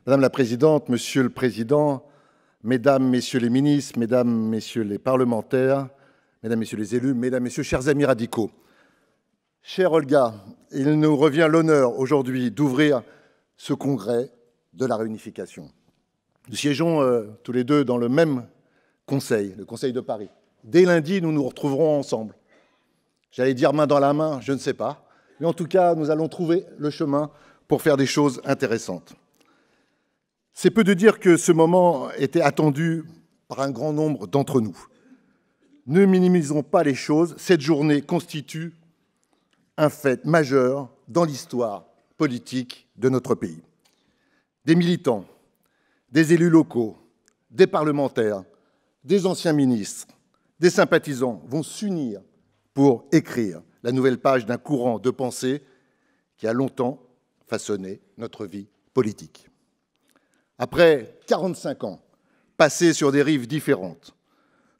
Madame la Présidente, Monsieur le Président, Mesdames, Messieurs les ministres, Mesdames, Messieurs les parlementaires, Mesdames, Messieurs les élus, Mesdames, Messieurs, chers amis radicaux. Chère Olga, il nous revient l'honneur aujourd'hui d'ouvrir ce congrès de la réunification. Nous siégeons tous les deux dans le même conseil, le Conseil de Paris. Dès lundi, nous nous retrouverons ensemble. J'allais dire main dans la main, je ne sais pas. Mais en tout cas, nous allons trouver le chemin pour faire des choses intéressantes. C'est peu de dire que ce moment était attendu par un grand nombre d'entre nous. Ne minimisons pas les choses, cette journée constitue un fait majeur dans l'histoire politique de notre pays. Des militants, des élus locaux, des parlementaires, des anciens ministres, des sympathisants vont s'unir pour écrire la nouvelle page d'un courant de pensée qui a longtemps façonné notre vie politique. Après 45 ans passés sur des rives différentes,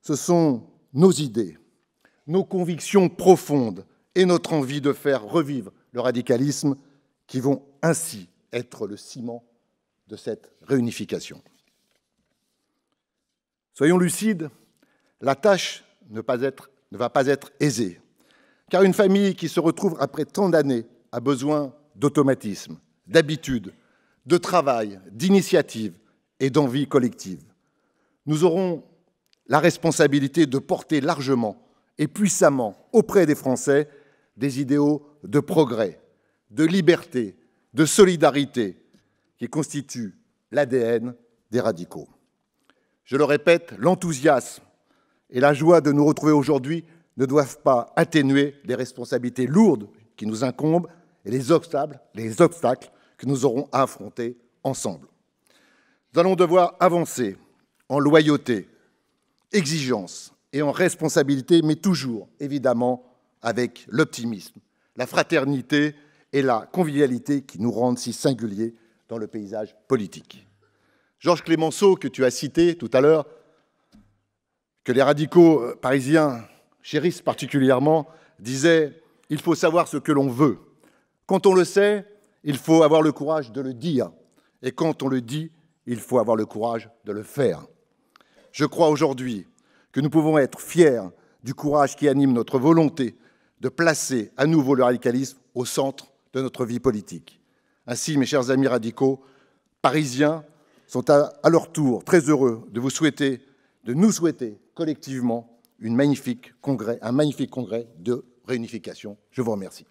ce sont nos idées, nos convictions profondes et notre envie de faire revivre le radicalisme qui vont ainsi être le ciment de cette réunification. Soyons lucides, la tâche ne va pas être aisée, car une famille qui se retrouve après tant d'années a besoin d'automatisme, d'habitude, de travail, d'initiative et d'envie collective. Nous aurons la responsabilité de porter largement et puissamment auprès des Français des idéaux de progrès, de liberté, de solidarité qui constituent l'ADN des radicaux. Je le répète, l'enthousiasme et la joie de nous retrouver aujourd'hui ne doivent pas atténuer les responsabilités lourdes qui nous incombent et les obstacles que nous aurons à affronter ensemble. Nous allons devoir avancer en loyauté, exigence et en responsabilité, mais toujours, évidemment, avec l'optimisme, la fraternité et la convivialité qui nous rendent si singuliers dans le paysage politique. Georges Clemenceau, que tu as cité tout à l'heure, que les radicaux parisiens chérissent particulièrement, disait « Il faut savoir ce que l'on veut. Quand on le sait, il faut avoir le courage de le dire. Et quand on le dit, il faut avoir le courage de le faire. » Je crois aujourd'hui que nous pouvons être fiers du courage qui anime notre volonté de placer à nouveau le radicalisme au centre de notre vie politique. Ainsi, mes chers amis radicaux, parisiens sont à leur tour très heureux de nous souhaiter collectivement un magnifique congrès de réunification. Je vous remercie.